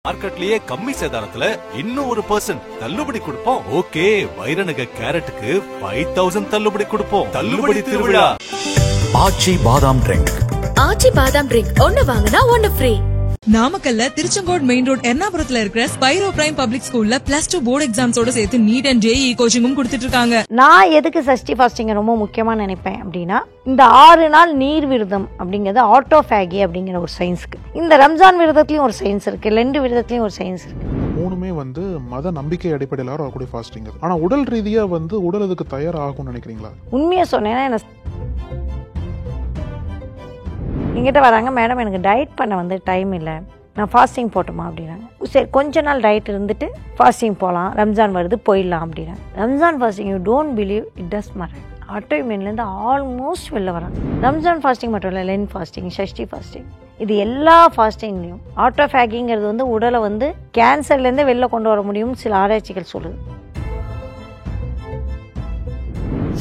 மார்க்கெட்லயே கம்மி சேதாரத்துல இன்னும் 1% தள்ளுபடி கொடுப்போம். ஓகே, வைரநக கேரட்டுக்கு 5000 தள்ளுபடி கொடுப்போம். தள்ளுபடி திருவிழா. ஆச்சி பாதாம் ட்ரிங்க். ஆச்சி பாதாம் ட்ரிங்க் ஒன்னு வாங்குனா ஒன்னு ஃப்ரீ. நாமக்கல்ல திருச்செங்கோடு மெயின் ரோட் எர்ணாபுரத்துல இருக்கிற ஸ்பைரோ பிரைம் பப்ளிக் ஸ்கூல்ல +2 போர்டு எக்ஸாம்ஸோட சேர்த்து நீட் அண்ட் ஜேஇ கோச்சிங்கும் கொடுத்துட்டு இருக்காங்க. நான் எதுக்கு சஷ்டி ஃபாஸ்டிங் ரொம்ப முக்கியமா நினைப்பேன் அப்படின்னா, இந்த 6 நாள் நீர் விரதம் அப்படிங்கிறது ஆட்டோஃபேகி அப்படிங்கிற ஒரு சயின்ஸ்க்கு, இந்த ரம்ஜான் விரதத்திலயும் ஒரு சயின்ஸ் இருக்கு, லெண்டு விரதத்திலயும் ஒரு சயின்ஸ் இருக்கு. மூணுமே மத நம்பிக்கை அடிப்படையில் வரக்கூடிய ஃபாஸ்டிங். ஆனா உடல் ரீதியா உடல் அதுக்கு தயாராகும்னு நினைக்கிறீங்களா? உண்மையை சொன்னேன்னா என்ன எங்கிட்ட வராங்க, மேடம் எனக்கு டயட் பண்ண டைம் இல்லை, நான் ஃபாஸ்டிங் போட்டோமா அப்படின்னாங்க. சரி, கொஞ்ச நாள் டயட் இருந்துட்டு ஃபாஸ்டிங் போகலாம், ரம்ஜான் வருது போயிடலாம் அப்படின்னாங்க. Ramzan fasting you don't believe it does matter. ஆட்டோஇம்யூன்லேருந்து ஆல்மோஸ்ட் வெளில வராங்க. ரம்ஜான் ஃபாஸ்டிங் மட்டும் இல்லை, லென் ஃபாஸ்டிங், ஷஷ்டி ஃபாஸ்டிங், இது எல்லா ஃபாஸ்டிங்லையும் ஆட்டோஃபேகிங்கிறது உடலை கேன்சர்லேருந்து வெளில கொண்டு வர முடியும்னு சில ஆராய்ச்சிகள் சொல்லுது.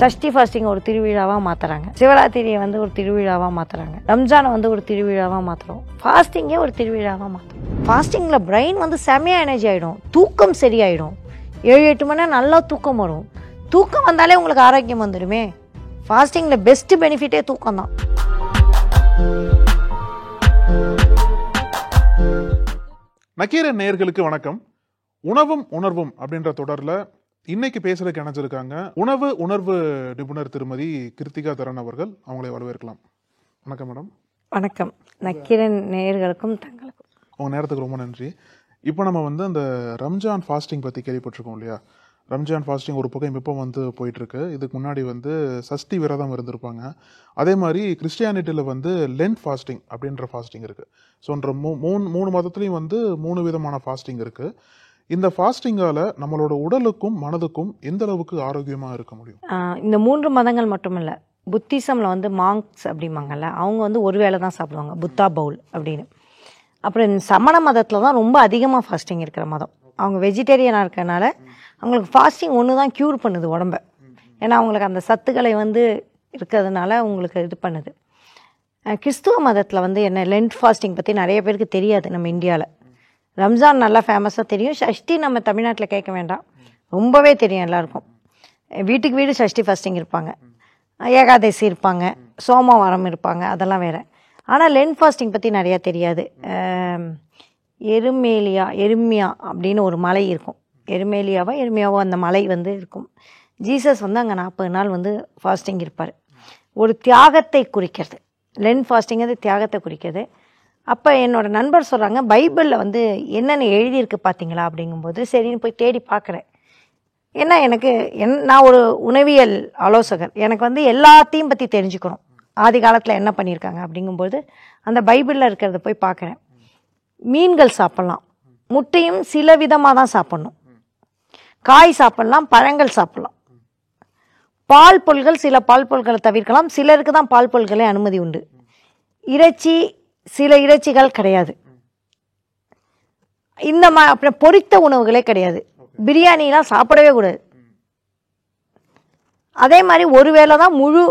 சஷ்டி ஃபாஸ்டிங் ஒரு திருவிழாவாக மாற்றுறாங்க, சிவராத்திரியை ஒரு திருவிழாவாக மாற்றுறாங்க, ரம்ஜானை ஒரு திருவிழாவாக மாற்றுறோம், ஃபாஸ்டிங்கே ஒரு திருவிழாவாக மாற்றுறோம். ஃபாஸ்டிங்கில் பிரெயின் செமையாக எனர்ஜி ஆகிடும், தூக்கம் சரியாயிடும், 7-8 மணி நேரம் நல்லா தூக்கம் வரும். தூக்கம் வந்தாலே உங்களுக்கு ஆரோக்கியம் வந்துடுமே. ஃபாஸ்டிங்கில் பெஸ்ட் பெனிஃபிட்டே தூக்கம் தான். நக்கீரன் நேயர்களுக்கு வணக்கம். உணவும் உணர்வும் அப்படின்ற தொடரில் இன்னைக்கு பேசுறதுக்கு இணைஞ்சிருக்காங்க உணவு உணர்வு நிபுணர் திருமதி கிருத்திகா தரன் அவர்கள். அவங்களை வரவேற்கலாம். வணக்கம் மேடம். வணக்கம். நக்கீரன் நேயர்களுக்கும் தங்களுக்கும் உங்க நேரத்துக்கு ரொம்ப நன்றி. இப்போ நம்ம அந்த ரம்ஜான் ஃபாஸ்டிங் பற்றி கேள்விப்பட்டிருக்கோம் இல்லையா? ரம்ஜான் ஃபாஸ்டிங் ஒரு பக்கம் இப்போ போயிட்டு இருக்கு. இதுக்கு முன்னாடி சஷ்டி விரதம் இருந்திருப்பாங்க. அதே மாதிரி கிறிஸ்டியானிட்டியில் லென்ட் ஃபாஸ்டிங் அப்படின்ற ஃபாஸ்டிங் இருக்கு. ஸோ மூணு மதத்துலையும் 3 விதமான ஃபாஸ்டிங் இருக்கு. இந்த ஃபாஸ்டிங்கால நம்மளோட உடலுக்கும் மனதுக்கும் எந்த அளவுக்கு ஆரோக்கியமா இருக்க முடியும்? இந்த 3 மதங்கள் மட்டும் இல்லை, புத்திசம்ல மாங்க்ஸ் அப்படிம்பாங்கல்ல, அவங்க ஒரு வேளை தான் சாப்பிடுவாங்க, புத்தா பவுல் அப்படின்னு. அப்புறம் சமண மதத்தில் தான் ரொம்ப அதிகமாக ஃபாஸ்டிங் இருக்கிற மதம். அவங்க வெஜிடேரியனாக இருக்கிறனால அவங்களுக்கு ஃபாஸ்டிங் ஒன்று தான் க்யூர் பண்ணுது உடம்பை. ஏன்னா அவங்களுக்கு அந்த சத்துக்களை இருக்கிறதுனால உங்களுக்கு இது பண்ணுது. கிறிஸ்துவ மதத்தில் என்ன லென்ட் ஃபாஸ்டிங் பற்றி நிறைய பேருக்கு தெரியாது. நம்ம இந்தியாவில் ரம்ஜான் நல்லா ஃபேமஸாக தெரியும், ஷஷ்டி நம்ம தமிழ்நாட்டில் கேட்க வேண்டாம், ரொம்பவே தெரியும் எல்லாருக்கும். வீட்டுக்கு வீடு ஷஷ்டி ஃபாஸ்டிங் இருப்பாங்க, ஏகாதசி இருப்பாங்க, சோமவாரம் இருப்பாங்க, அதெல்லாம் வேறு. ஆனால் லென்ட் ஃபாஸ்டிங் பற்றி நிறையா தெரியாது. எருமியா அப்படின்னு ஒரு மலை இருக்கும், எருமியாவோ அந்த மலை இருக்கும். ஜீசஸ் அங்கே 40 நாள் ஃபாஸ்டிங் இருப்பார். ஒரு தியாகத்தை குறிக்கிறது. லென்ட் ஃபாஸ்டிங் தியாகத்தை குறிக்கிறது. அப்போ என்னோடய நண்பர் சொல்கிறாங்க, பைபிளில் என்னென்ன எழுதியிருக்கு பார்த்தீங்களா அப்படிங்கும்போது சரின்னு போய் தேடி பார்க்குறேன். ஏன்னா நான் ஒரு உணவியல் ஆலோசகர், எனக்கு எல்லாத்தையும் பற்றி தெரிஞ்சுக்கணும், ஆதி காலத்தில் என்ன பண்ணியிருக்காங்க அப்படிங்கும்போது அந்த பைபிளில் இருக்கிறத போய் பார்க்குறேன். மீன்கள் சாப்பிட்லாம், முட்டையும் சில விதமாக தான் சாப்பிட்ணும், காய் சாப்பிட்லாம், பழங்கள் சாப்பிட்லாம், பால் பொருள்கள் சில பால் பொருட்களை தவிர்க்கலாம், சிலருக்கு தான் பால் பொருட்களே அனுமதி உண்டு. இறைச்சி சில இறைச்சிகள் கிடையாது, அப்புறம் பொரித்த உணவுகளே கிடையாது, பிரியாணிலாம் சாப்பிடவே கூடாது. அதே மாதிரி ஒருவேளை தான் முழு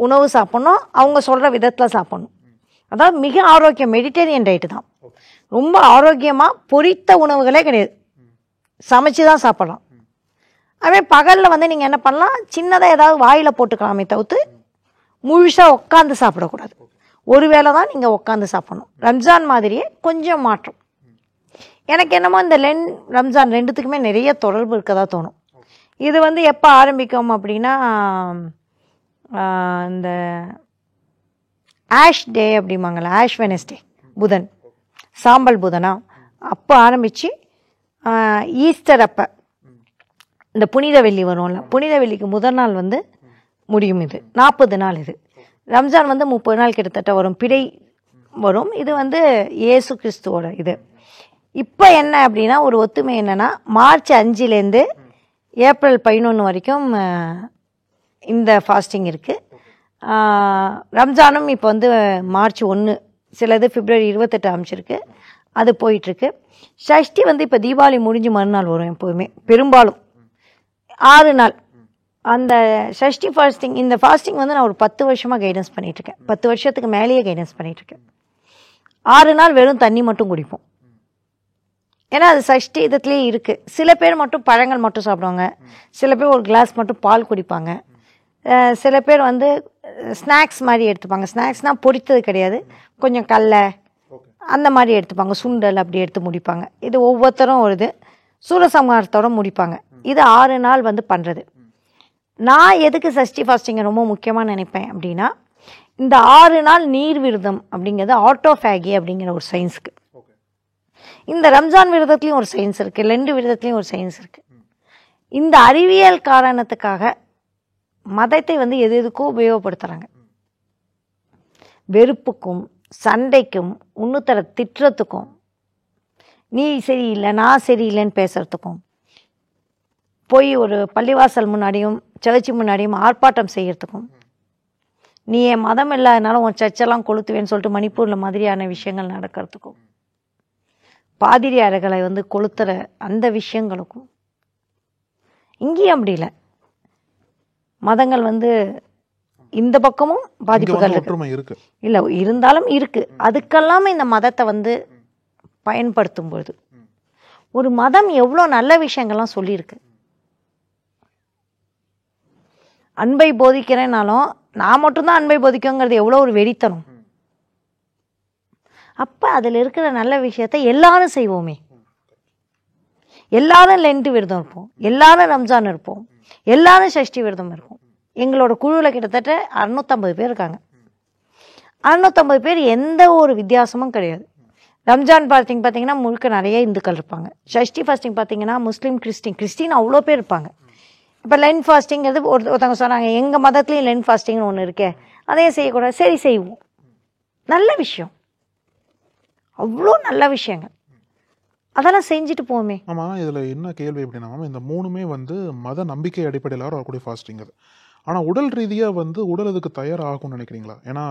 உணவு சாப்பிட்ணும், அவங்க சொல்கிற விதத்தில் சாப்பிட்ணும். அதாவது மிக ஆரோக்கியம், மெடிட்டேரியன் டயட்டு தான், ரொம்ப ஆரோக்கியமாக. பொரித்த உணவுகளே கிடையாது, சமைச்சு தான் சாப்பிடலாம். அதே பகலில் நீங்கள் என்ன பண்ணலாம், சின்னதாக ஏதாவது வாயில் போட்டுக்கலாமே தவிர்த்து முழுசாக உட்காந்து சாப்பிடக்கூடாது. ஒரு வேளை தான் நீங்கள் உட்காந்து சாப்பிடணும். ரம்ஜான் மாதிரியே கொஞ்சம் மாற்றம். எனக்கு என்னமோ இந்த ரம்ஜான் ரெண்டுத்துக்குமே நிறைய தொடர்பு இருக்கதா தோணும். இது எப்போ ஆரம்பிக்கும் அப்படின்னா, இந்த ஆஷ் டே அப்படிம்பாங்கள்ல, ஆஷ் வெனஸ்டே, புதன், சாம்பல் புதனா, அப்போ ஆரம்பித்து ஈஸ்டர் அப்போ இந்த புனித வெள்ளி வரும்ல, புனித வெள்ளிக்கு முதல் நாள் முடியும். இது 40 நாள். இது ரம்ஜான் 30 நாள் கிட்டத்தட்ட வரும், பிறை வரும். இது இயேசு கிறிஸ்துவோட இது. இப்போ என்ன அப்படின்னா, ஒரு ஒத்துமை என்னென்னா, மார்ச் 5லேருந்து ஏப்ரல் 11 வரைக்கும் இந்த ஃபாஸ்டிங் இருக்குது. ரம்ஜானும் இப்போ மார்ச் 1, சிலது பிப்ரவரி 28 அமைச்சிருக்கு, அது போயிட்டுருக்கு. ஷஷ்டி இப்போ தீபாவளி முடிஞ்சு மறுநாள் வரும். எப்போதுமே பெரும்பாலும் 6 நாள் அந்த ஷஷ்டி ஃபாஸ்டிங். இந்த ஃபாஸ்டிங் நான் ஒரு 10 வருஷமாக கைடன்ஸ் பண்ணிகிட்ருக்கேன், 10 வருஷத்துக்கு மேலேயே கைடன்ஸ் பண்ணிகிட்ருக்கேன். 6 நாள் வெறும் தண்ணி மட்டும் குடிப்போம். ஏன்னா அது சஷ்டி இதுலேயே இருக்குது. சில பேர் மட்டும் பழங்கள் மட்டும் சாப்பிடுவாங்க, சில பேர் ஒரு கிளாஸ் மட்டும் பால் குடிப்பாங்க, சில பேர் வந்து ஸ்நாக்ஸ் மாதிரி எடுத்துப்பாங்க. ஸ்நாக்ஸ்னால் பொரித்தது கிடையாது, கொஞ்சம் கடலை அந்த மாதிரி எடுத்துப்பாங்க, சுண்டல் அப்படி எடுத்து முடிப்பாங்க. இது ஒவ்வொருத்தரும் ஒரு இது சூரசம்ஹாரத்தோட முடிப்பாங்க. இது 6 நாள் வந்து பண்ணுறது. நான் எதுக்கு சஷ்டி ஃபாஸ்டிங்கை ரொம்ப முக்கியமாக நினைப்பேன் அப்படின்னா, இந்த 6 நாள் நீர் விரதம் அப்படிங்கிறது ஆட்டோஃபேகி அப்படிங்கிற ஒரு சயின்ஸுக்கு. இந்த ரம்ஜான் விரதத்துலேயும் ஒரு சயின்ஸ் இருக்குது, லெண்டு விரதத்துலேயும் ஒரு சயின்ஸ் இருக்குது. இந்த அறிவியல் காரணத்துக்காக மதத்தை வந்து எது எதுக்கோ உபயோகப்படுத்துகிறாங்க. வெறுப்புக்கும் சண்டைக்கும் இன்னொருத்தர திட்டுறதுக்கும், நீ சரியில்லை நான் சரியில்லைன்னு பேசுறதுக்கும், போய் ஒரு பள்ளிவாசல் முன்னாடியும் சர்ச்சு முன்னாடியும் ஆர்ப்பாட்டம் செய்யறதுக்கும், நீ என் மதம் இல்லாதனால உன் சர்ச்செல்லாம் கொளுத்துவேன்னு சொல்லிட்டு மணிப்பூரில் மாதிரியான விஷயங்கள் நடக்கிறதுக்கும், பாதிரியார்களை வந்து கொளுத்துற அந்த விஷயங்களுக்கும், இங்கேயும் அப்படி இல்லை. மதங்கள் வந்து இந்த பக்கமும் பாதிப்புகள் இருக்கு இல்லை, இருந்தாலும் இருக்கு. அதுக்கெல்லாமே இந்த மதத்தை வந்து பயன்படுத்தும் பொழுது ஒரு மதம் எவ்வளோ நல்ல விஷயங்கள்லாம் சொல்லியிருக்கு. அன்பை போதிக்கிறேன்னாலும் நான் மட்டும்தான் அன்பை போதிக்கங்கிறது எவ்வளோ ஒரு வெறித்தனம். அப்போ அதில் இருக்கிற நல்ல விஷயத்தை எல்லாரும் செய்வோமே. எல்லாரும் லென்ட் விரதம் இருப்போம், எல்லாரும் ரம்ஜான் இருப்போம், எல்லாரும் சஷ்டி விரதம் இருப்போம். எங்களோட குழுவில் கிட்டத்தட்ட 650 பேர் இருக்காங்க. 650 பேர் எந்த ஒரு வித்தியாசமும் கிடையாது. ரம்ஜான் ஃபாஸ்டிங் பார்த்தீங்கன்னா முழுக்க நிறைய இந்துக்கள் இருப்பாங்க. சஷ்டி ஃபாஸ்டிங் பார்த்தீங்கன்னா முஸ்லீம், கிறிஸ்டின் அவ்வளோ பேர் இருப்பாங்க. இப்போ லென்ட் ஃபாஸ்டிங்கிறது ஒருத்தவங்க சொன்னாங்க, எங்கள் மதத்துலேயும் லென்ட் ஃபாஸ்டிங்னு ஒன்று இருக்கே, அதையும் செய்யக்கூடாது. சரி செய்வோம், நல்ல விஷயம், அவ்வளோ நல்ல விஷயங்கள், அதெல்லாம் செஞ்சுட்டு போமே. ஆமாம், இதில் என்ன கேள்வி அப்படின்னா, இந்த 3மே வந்து மத நம்பிக்கை அடிப்படையில் வரக்கூடிய ஃபாஸ்டிங் அது. ஆனால் உடல் ரீதியாக வந்து உடல் அதுக்கு தயாராகும்னு நினைக்கிறீங்களா? ஏன்னா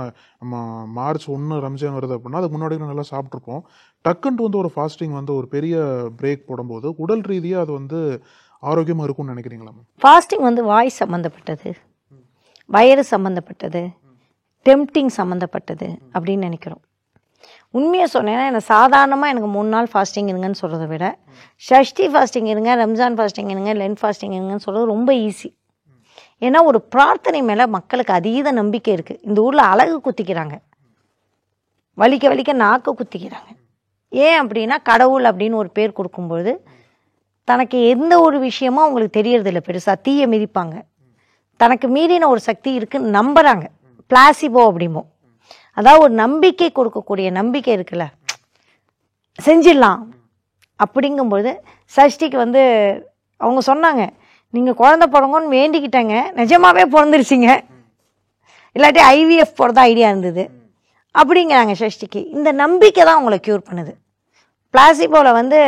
நம்ம மார்ச் 1 ரம்ஜான் வருது அப்படின்னா அதுக்கு முன்னாடி நல்லா சாப்பிட்ருப்போம். டக்குன்ட்டு வந்து ஒரு ஃபாஸ்டிங் வந்து ஒரு பெரிய பிரேக் போடும்போது உடல் ரீதியாக அது வந்து ஆரோக்கியமாக இருக்கும்னு நினைக்கிறீங்களா? ஃபாஸ்டிங் வந்து வாய் சம்மந்தப்பட்டது, வயிறு சம்மந்தப்பட்டது, டெம்ப்டிங் சம்மந்தப்பட்டது அப்படின்னு நினைக்கிறோம். உண்மையை சொன்னேன்னா எனக்கு சாதாரணமாக எனக்கு 3 நாள் ஃபாஸ்டிங் இருங்கன்னு சொல்கிறத விட சஷ்டி ஃபாஸ்டிங் இருங்க, ரம்ஜான் ஃபாஸ்டிங் இருங்க, லென்ட் ஃபாஸ்டிங் இருங்கன்னு சொல்கிறது ரொம்ப ஈஸி. ஏன்னா ஒரு பிரார்த்தனை மேலே மக்களுக்கு அதீத நம்பிக்கை இருக்குது. இந்த ஊரில் அழகு குத்திக்கிறாங்க, வலிக்க நாக்கு குத்திக்கிறாங்க. ஏன் அப்படின்னா கடவுள் அப்படின்னு ஒரு பேர் கொடுக்கும்பொழுது தனக்கு எந்த ஒரு விஷயமும் அவங்களுக்கு தெரியறதில்ல. பெருசாக தீயை மிதிப்பாங்க, தனக்கு மீறின ஒரு சக்தி இருக்குன்னு நம்புகிறாங்க. பிளாசிபோ அப்படிம்போம், அதாவது ஒரு நம்பிக்கை கொடுக்கக்கூடிய நம்பிக்கை இருக்குல்ல, செஞ்சிடலாம் அப்படிங்கும்பொழுது. சஷ்டிக்கு வந்து அவங்க சொன்னாங்க, நீங்கள் குழந்தை பிறங்கன்னு வேண்டிக்கிட்டாங்க, நிஜமாவே பிறந்துருச்சிங்க, இல்லாட்டி ஐவிஎஃப் போகிறதா ஐடியா இருந்தது அப்படிங்கிறாங்க சஷ்டிக்கு. இந்த நம்பிக்கை தான் அவங்கள க்யூர் பண்ணுது. பிளாசிபோவில் வந்து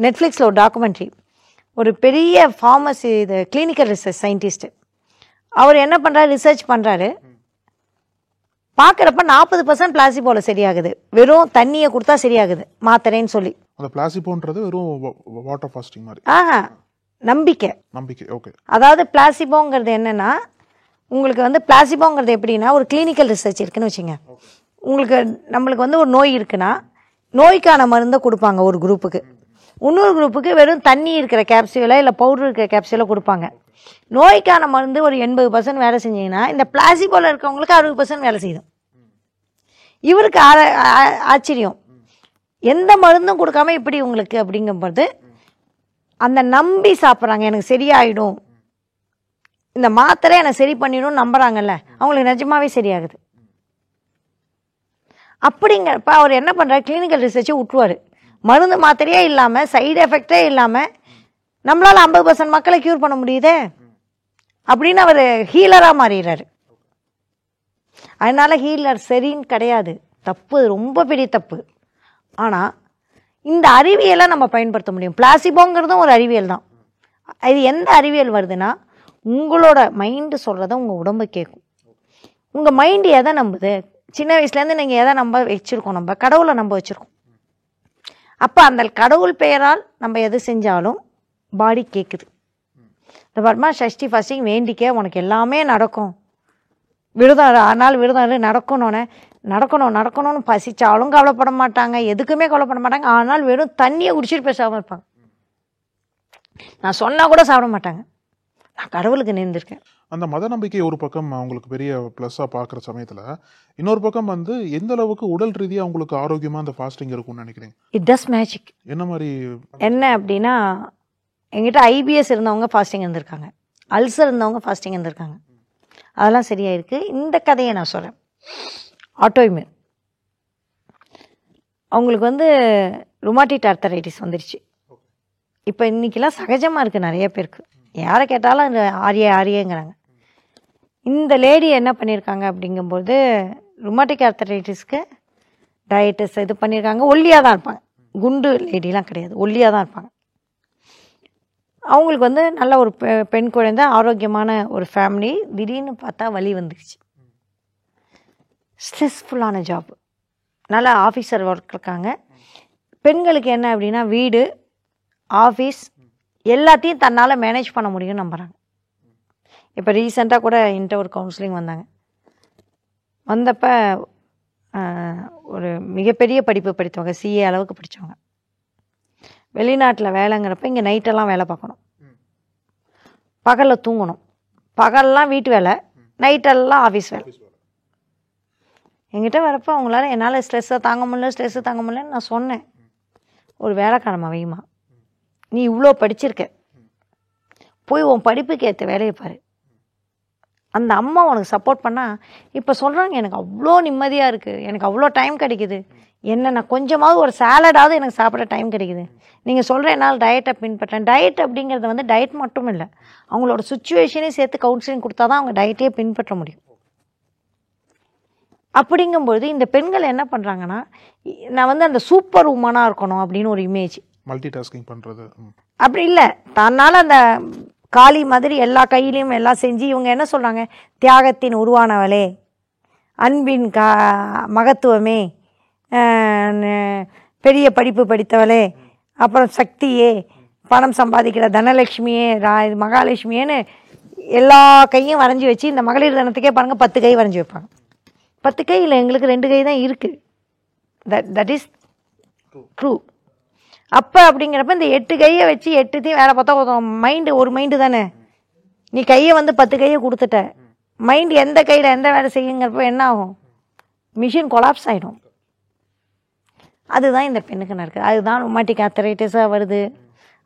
நெட்ஃப்ளிக்ஸில் ஒரு டாக்குமெண்ட்ரி, ஒரு பெரிய ஃபார்மசி இது கிளினிக்கல் ரிசர்ச் சயின்டிஸ்ட்டு, அவர் என்ன பண்ணுறாரு, ரிசர்ச் பண்ணுறாரு. பார்க்குறப்ப 40% பிளாசிபோவில் சரியாகுது, வெறும் தண்ணியை கொடுத்தா சரியாகுது மாத்திரைன்னு சொல்லி. அந்த பிளாசிபோன்றது வெறும் வாட்டர் ஃபாஸ்டிங் மாதிரி. நம்பிக்கை. ஓகே. அதாவது பிளாசிபோங்கிறது என்னன்னா, உங்களுக்கு வந்து பிளாசிபோங்கிறது எப்படின்னா ஒரு கிளினிக்கல் ரிசர்ச் இருக்குன்னு வச்சுங்க. உங்களுக்கு நம்மளுக்கு வந்து ஒரு நோய் இருக்குன்னா நோய்க்கான மருந்தை கொடுப்பாங்க ஒரு குரூப்புக்கு, இன்னொரு குரூப்புக்கு வெறும் தண்ணி இருக்கிற கேப்சியூலோ இல்லை பவுடர் இருக்கிற கேப்சியூலோ கொடுப்பாங்க. நோய்க்கான மருந்து ஒரு 80% வேலை செஞ்சீங்கன்னா இந்த பிளாசிபோவில் இருக்கவங்களுக்கு 60% வேலை செய்யும். இவருக்கு ஆச்சரியம், எந்த மருந்தும் கொடுக்காம இப்படி உங்களுக்கு அப்படிங்கும்போது அந்த நம்பி சாப்பிட்றாங்க, எனக்கு சரியாயிடும், இந்த மாத்திரை எனக்கு சரி பண்ணிடும் நம்புறாங்கல்ல, அவங்களுக்கு நிஜமாவே சரியாகுது. அப்படிங்கிறப்ப அவர் என்ன பண்ணுறாரு, கிளினிக்கல் ரிசர்ச்சை விட்டுருவார். மருந்து மாத்திரையே இல்லாமல், சைடு எஃபெக்டே இல்லாமல் நம்மளால் 50% மக்களை க்யூர் பண்ண முடியுதே அப்படின்னு அவர் ஹீலராக மாறிடுறாரு. அதனால ஹீலர் சரின்னு கிடையாது, தப்பு, ரொம்ப பெரிய தப்பு. ஆனால் இந்த அறிவியலை நம்ம பயன்படுத்த முடியும். பிளாசிபோங்கிறதும் ஒரு அறிவியல் தான். இது எந்த அறிவியல் வருதுன்னா, உங்களோட மைண்டு சொல்கிறத உங்கள் உடம்பு கேட்கும். உங்கள் மைண்டு எதை நம்புது, சின்ன வயசுலேருந்து நீங்கள் எதை நம்ப வச்சுருக்கோம், நம்ம கடவுளை நம்ப வச்சுருக்கோம். அப்போ அந்த கடவுள் பெயரால் நம்ம எது செஞ்சாலும் பாடி கேட்குது. இந்த பர்மா சஷ்டி ஃபாஸ்டிங் வேண்டிக்க உனக்கு எல்லாமே நடக்கும், விரதம் ஆனால் விரதம் நடக்கணுன்னே நடக்கணும் நடக்கணும்னு பசிச்சாலும் கவலைப்பட மாட்டாங்க, எதுக்குமே கவலைப்பட மாட்டாங்க. ஆனால் வெறும் தண்ணியை குடிச்சிட்டு பேசாமல் இருப்பாங்க. நான் சொன்னால் கூட சாப்பிட மாட்டாங்க. நான் கடவுளுக்கு நேர்ந்திருக்கேன். அந்த மத நம்பிக்கை ஒரு பக்கம் அவங்களுக்கு பெரிய ப்ளஸ்ஸாக பார்க்குற சமயத்தில், இன்னொரு பக்கம் வந்து எந்த அளவுக்கு உடல் ரீதியாக அவங்களுக்கு ஆரோக்கியமாக அந்த ஃபாஸ்டிங் இருக்கும்னு நினைக்கிறீங்க? It does magic. என்ன மாதிரி? என்ன அப்படின்னா, எங்கிட்ட ஐபிஎஸ் இருந்தவங்க ஃபாஸ்டிங் இருந்திருக்காங்க, அல்சர் இருந்தவங்க ஃபாஸ்டிங் இருந்திருக்காங்க, அதெல்லாம் சரியாயிருக்கு. இந்த கதையை நான் சொல்கிறேன். ஆட்டோஇம்யூன், அவங்களுக்கு வந்து ருமாட்டிட் ஆர்த்தரைட்டிஸ் வந்துருச்சு. இப்போ இன்றைக்கெல்லாம் சகஜமாக இருக்குது நிறைய பேருக்கு. யாரை கேட்டாலும் இந்த ஆரியேங்கிறாங்க. இந்த லேடி என்ன பண்ணியிருக்காங்க அப்படிங்கும்போது, ருமாட்டிக் ஆர்த்தரைட்டிஸ்க்கு டயட்டிஸ் இது பண்ணியிருக்காங்க. ஒல்லியாக தான் இருப்பாங்க, குண்டு லேடிலாம் கிடையாது, ஒல்லியாக தான் இருப்பாங்க. அவங்களுக்கு வந்து நல்ல ஒரு பெண் குழந்தை, ஆரோக்கியமான ஒரு ஃபேமிலி. திடீர்னு பார்த்தா வலி வந்துடுச்சு. ஸ்ட்ரெஸ்ஃபுல்லான ஜாப், நல்லா ஆஃபீஸர் ஒர்க் இருக்காங்க. பெண்களுக்கு என்ன அப்படின்னா, வீடு ஆஃபீஸ் எல்லாத்தையும் தன்னால் மேனேஜ் பண்ண முடியும்னு நம்புகிறாங்க. இப்போ ரீசெண்டாக கூட என்கிட்ட ஒரு கவுன்சிலிங் வந்தப்போ ஒரு மிகப்பெரிய படிப்பு படித்தவங்க, சிஏ அளவுக்கு படித்தவங்க, வெளிநாட்டில் வேலைங்கிறப்ப இங்கே நைட்டெல்லாம் வேலை பார்க்கணும், பகலில் தூங்கணும், பகல்லாம் வீட்டு வேலை, நைட்டெல்லாம் ஆஃபீஸ் வேலை. என்கிட்ட வரப்போ அவங்களால என்னால் ஸ்ட்ரெஸ்ஸை தாங்க முடியலன்னு நான் சொன்னேன். ஒரு வேலைக்காரமா வைமா, நீ இவ்வளோ படிச்சிருக்க, போய் உன் படிப்புக்கு ஏற்ற வேலையை பாரு. அந்த அம்மா உனக்கு சப்போர்ட் பண்ணால், இப்போ சொல்கிறாங்க எனக்கு அவ்வளோ நிம்மதியாக இருக்குது, எனக்கு அவ்வளோ டைம் கிடைக்குது, என்ன நான் கொஞ்சமாவது ஒரு சாலடாவது எனக்கு சாப்பிட டைம் கிடைக்குது. நீங்கள் சொல்கிற என்னால் டயட்டை பின்பற்றேன். டயட் அப்படிங்கிறது வந்து டயட் மட்டும் இல்லை, அவங்களோட சுச்சுவேஷனையும் சேர்த்து கவுன்சிலிங் கொடுத்தா தான் அவங்க டயட்டையே பின்பற்ற முடியும். அப்படிங்கும்போது இந்த பெண்கள் என்ன பண்ணுறாங்கன்னா, நான் வந்து அந்த சூப்பர் உமனாக இருக்கணும் அப்படின்னு ஒரு இமேஜ், மல்டி டாஸ்கிங் பண்ணுறது அப்படி இல்லை, தன்னால் அந்த காளி மாதிரி எல்லா கையிலையும் எல்லாம் செஞ்சு இவங்க என்ன சொல்கிறாங்க, தியாகத்தின் உருவானவளே, அன்பின் மகத்துவமே, பெரிய படிப்பு படித்தவளே, அப்புறம் சக்தியே, பணம் சம்பாதிக்கிற தனலட்சுமியே, மகாலட்சுமியேன்னு எல்லா கையும் வரைஞ்சி வச்சு, இந்த மகளிர் தினத்துக்கே பாருங்கள் 10 கை வரைஞ்சி வைப்பாங்க. 10 கை இல்லை, எங்களுக்கு 2 கை தான் இருக்குது. That is true. அப்போ அப்படிங்கிறப்ப இந்த 8 கையை வச்சு 8த்தையும் வேலை பார்த்தா மைண்டு ஒரு மைண்டு தானே. நீ கையை வந்து 10 கையை கொடுத்துட்ட, மைண்டு எந்த கையில் எந்த வேலை செய்யுங்கிறப்ப என்ன ஆகும், மிஷின் கொலாப்ஸ் ஆகிடும். அதுதான் இந்த பெண்ணுக்கு நடக்குது. அதுதான் ருமாட்டிக் ஆர்த்தரைட்டிஸாக வருது,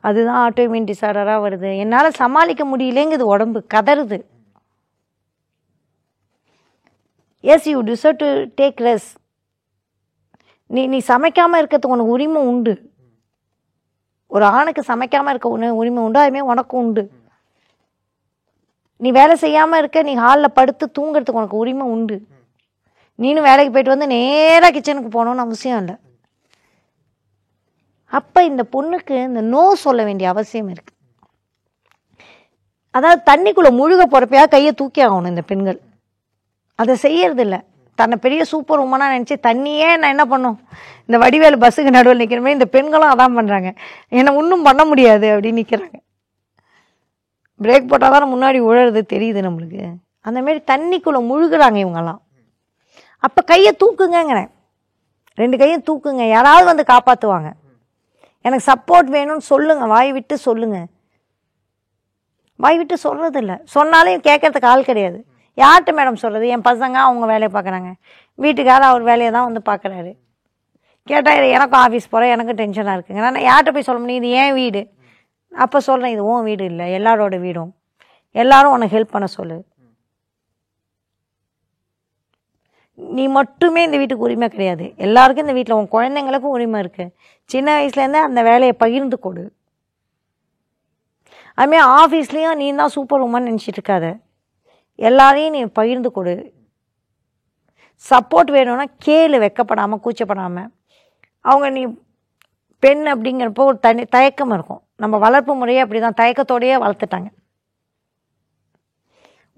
அதுதான் ஆட்டோஇம்யூன் டிசார்டராக வருது. என்னால் சமாளிக்க முடியலேங்குது, உடம்பு கதறுது. Yes, you deserve to take rest. நீ சமைக்காமல் இருக்கிறதுக்கு உனக்கு உரிமை உண்டு. ஒரு ஆணுக்கு சமைக்காமல் இருக்க உரிமை உண்டு, அதுமாதிரி உனக்கும் உண்டு. நீ வேலை செய்யாமல் இருக்க, நீ ஹாலில் படுத்து தூங்குறதுக்கு உனக்கு உரிமை உண்டு. நீனும் வேலைக்கு போயிட்டு வந்து நேராக கிச்சனுக்கு போகணுன்னு அவசியம் இல்லை. அப்போ இந்த பொண்ணுக்கு இந்த நோ சொல்ல வேண்டிய அவசியம் இருக்குது. அதாவது தண்ணிக்குள்ளே முழுக போகிறப்பையா கையை தூக்கி ஆகணும் இந்த பெண்கள். அதை செய்யறதில்ல. தன்னை பெரிய சூப்பர் உமனாக நினச்சி தண்ணியே நான் என்ன பண்ணும், இந்த வடிவேலு பஸ்ஸுக்கு நடுவில் நிற்கிற மாதிரி இந்த பெண்களும் அதான் பண்ணுறாங்க. என்னை ஒன்றும் பண்ண முடியாது அப்படின்னு நிற்கிறாங்க. பிரேக் போட்டால் தான் முன்னாடி உழறது தெரியுது நம்மளுக்கு. அந்தமாரி தண்ணிக்குள்ளே முழுகிறாங்க இவங்கெல்லாம். அப்போ கையை தூக்குங்கிறேன், 2 கையும் தூக்குங்க, யாராவது வந்து காப்பாற்றுவாங்க. எனக்கு சப்போர்ட் வேணும்னு சொல்லுங்கள், வாய் விட்டு சொல்லுங்கள். வாய் விட்டு சொல்கிறதில்ல, சொன்னாலும் கேட்கறதுக்கு ஆள் கிடையாது. யார்கிட்ட மேடம் சொல்கிறது, என் பசங்க அவங்க வேலையை பார்க்குறாங்க, வீட்டுக்காரர் அவர் வேலையை தான் வந்து பார்க்குறாரு. கேட்டால் எனக்கும் ஆஃபீஸ் போகிறேன், எனக்கும் டென்ஷனாக இருக்குங்க. நான் யார்கிட்ட போய் சொல்ல முடியும், இது ஏன் வீடு. அப்போ சொல்கிறேன், இது உன் வீடு இல்லை, எல்லாரோட வீடும், எல்லாரும் உனக்கு ஹெல்ப் பண்ண சொல்லு. நீ மட்டுமே இந்த வீட்டுக்கு உரிமை கிடையாது, எல்லாருக்கும் இந்த வீட்டில் உன் குழந்தைங்களுக்கும் உரிமை இருக்குது. சின்ன வயசுலேருந்தே அந்த வேலையை பகிர்ந்து கொடு. அதுமாதிரி ஆஃபீஸ்லேயும் நீ தான் சூப்பர் உமன் நினச்சிட்டு இருக்காத, எல்லாரையும் நீ பகிர்ந்து கொடு. சப்போர்ட் வேணும்னா கேளு, வெக்கப்படாமல் கூச்சப்படாமல். அவங்க நீ பெண் அப்படிங்கிறப்போ ஒரு தயக்கம் இருக்கும். நம்ம வளர்ப்பு முறையே அப்படி தான், தயக்கத்தோடையே வளர்த்துட்டாங்க.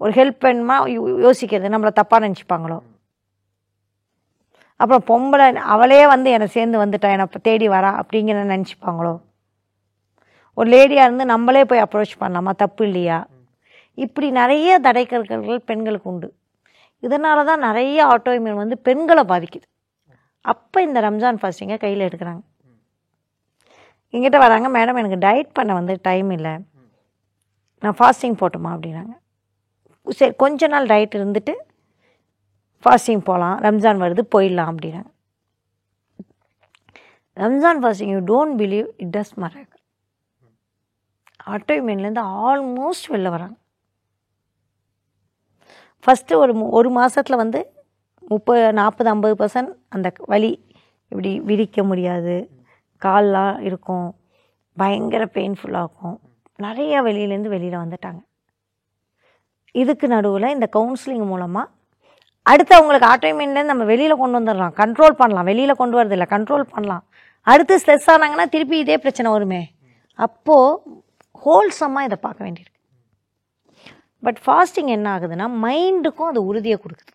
ஒரு ஹெல்ப் வேணுமா யோசிக்கிறது, நம்மளை தப்பாக நினச்சிப்பாங்களோ. அப்புறம் பொம்பளை அவளே வந்து என்னை சேர்ந்து வந்துட்டா, என்னை தேடி வரா அப்படிங்கிற நினச்சிப்பாங்களோ. ஒரு லேடியாக இருந்து நம்மளே போய் அப்ரோச் பண்ணலாமா, தப்பு இல்லையா. இப்படி நிறைய தடைக்கற்கள் பெண்களுக்கு உண்டு. இதனால தான் நிறைய ஆட்டோஇம்யூன் வந்து பெண்களை பாதிக்குது. அப்போ இந்த ரம்ஜான் ஃபாஸ்டிங்கை கையில் எடுக்கிறாங்க. எங்கிட்ட வராங்க, மேடம் எனக்கு டயட் பண்ண வந்து டைம் இல்லை, நான் ஃபாஸ்டிங் போட்டுமா அப்படின்னாங்க. சரி கொஞ்ச நாள் டயட் இருந்துட்டு ஃபாஸ்டிங் போகலாம், ரம்ஜான் வருது போயிடலாம் அப்படின்னாங்க. Ramzan fasting you don't believe it does miracle. ஆட்டோஇம்யூன்லேருந்து ஆல்மோஸ்ட் வெளில வராங்க. ஃபஸ்ட்டு ஒரு மாதத்தில் வந்து 30-40-50% அந்த வலி இப்படி விரிக்க முடியாது, கால்லாம் இருக்கும், பயங்கர பெயின்ஃபுல்லாகும், நிறைய வெளியிலேருந்து வெளியில் வந்துட்டாங்க. இதுக்கு நடுவில் இந்த கவுன்சிலிங் மூலமாக அடுத்து அவங்களுக்கு ஆட்டோஇம்யூன்லேருந்து நம்ம வெளியில் கொண்டு வந்துடலாம், கண்ட்ரோல் பண்ணலாம். வெளியில் கொண்டு வரதில்லை, கண்ட்ரோல் பண்ணலாம். அடுத்து ஸ்ட்ரெஸ் ஆனாங்கன்னா திருப்பி இதே பிரச்சனை வருமே. அப்போது ஹோல்சமாக இதை பார்க்க வேண்டியிருக்கு. பட் ஃபாஸ்டிங் என்ன ஆகுதுன்னா மைண்டுக்கும் அது உறுதியை கொடுக்குது.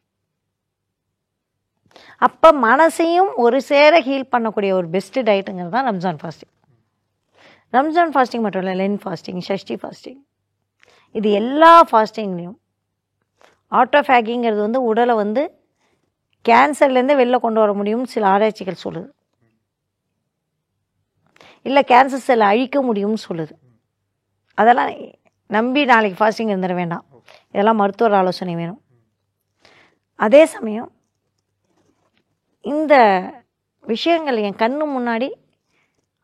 அப்போ மனசையும் ஒரு சேர ஹீல் பண்ணக்கூடிய ஒரு பெஸ்ட்டு டயட்டுங்கிறது தான் ரம்ஜான் ஃபாஸ்டிங். ரம்ஜான் ஃபாஸ்டிங் மட்டும் இல்லை, லென் ஃபாஸ்டிங், ஷஷ்டி ஃபாஸ்டிங், இது எல்லா ஃபாஸ்டிங்லேயும் ஆட்டோஃபேகிங்கிறது வந்து உடலை வந்து கேன்சர்லேருந்தே வெளில கொண்டு வர முடியும்னு சில ஆராய்ச்சிகள் சொல்லுது. இல்லை கேன்சர் செல்லை அழிக்க முடியும்னு சொல்லுது. அதெல்லாம் நம்பி நாளைக்கு ஃபாஸ்டிங் இருந்துட வேண்டாம், இதெல்லாம் மருத்துவர் ஆலோசனை வேணும். அதே சமயம் இந்த விஷயங்கள் என் கண்ணு முன்னாடி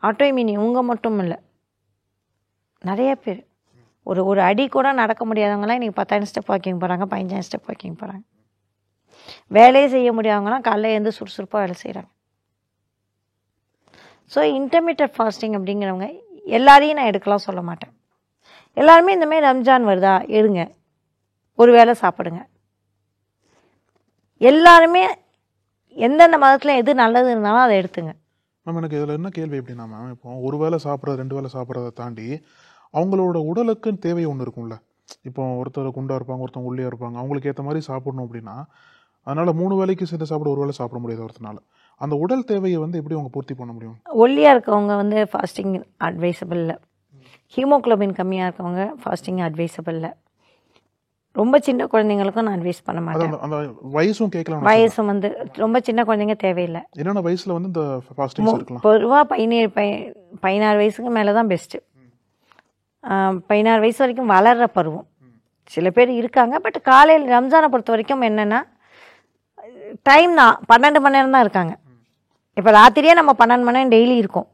ஆட்டோஇம்யூன் இவங்க மட்டும் இல்லை, நிறைய பேர் ஒரு அடி கூட நடக்க முடியாதவங்களாம் இன்றைக்கி 10,000 ஸ்டெப் வாக்கிங் போகிறாங்க, 15,000 ஸ்டெப் வாக்கிங் போகிறாங்க. வேலையே செய்ய முடியாதவங்களாம் காலையில் எழுந்து சுறுசுறுப்பாக வேலை செய்கிறாங்க. ஸோ இன்டர்மீடியட் ஃபாஸ்டிங் அப்படிங்கிறவங்க எல்லாரையும் நான் எடுக்கலாம் சொல்ல மாட்டேன். எல்லாருமே இந்தமாதிரி ரம்ஜான் வருதா எடுங்க, ஒரு வேளை சாப்பிடுங்க. எல்லாருமே எந்தெந்த மதத்தில் எது நல்லது இருந்தாலும் அதை எடுத்துங்க. மேம் எனக்கு இதில் என்ன கேள்வி எப்படின்னா மேம், இப்போ ஒரு வேளை சாப்பிட்றது 2 வேளை சாப்பிட்றதை தாண்டி அவங்களோட உடலுக்குன்னு தேவை ஒன்று இருக்கும்ல. இப்போ ஒருத்தர் குண்டாக இருப்பாங்க, ஒருத்தவங்க உள்ளே இருப்பாங்க, அவங்களுக்கு ஏற்ற மாதிரி சாப்பிடணும் அப்படின்னா அதனால் 3 வேளைக்கு சேர்த்து சாப்பிட ஒரு வேளை சாப்பிட முடியாது ஒருத்தனால. அந்த உடல் தேவையை வந்து எப்படி அவங்க பூர்த்தி பண்ண முடியும்? ஒல்லியாக இருக்கவங்க வந்து ஃபாஸ்டிங் அட்வைசபிள் இல்லை, ஹீமோக்ளோபின் கம்மியாக இருக்கவங்க ஃபாஸ்டிங் அட்வைசபிள் இல்லை, ரொம்ப சின்ன குழந்தைங்களுக்கும் நான் அட்வைஸ் பண்ண மாட்டேன். அந்த வயசும் கேட்கலாம், வயசும் வந்து ரொம்ப சின்ன குழந்தைங்க தேவையில்லை. என்னென்ன வயசில் வந்து இந்த ஃபாஸ்டிங் இருக்கலாம்? பொதுவாக 16 வயசுக்கு மேலே தான் பெஸ்ட்டு. 16 வயசு வரைக்கும் வளர்கிற பருவம். சில பேர் இருக்காங்க, பட் காலையில் ரம்ஜானை பொறுத்த வரைக்கும் என்னென்னா டைம் தான் 12 மணி நேரம் தான் இருக்காங்க. இப்போ ராத்திரியே நம்ம 12 மணி நேரம் டெய்லி இருக்கும்.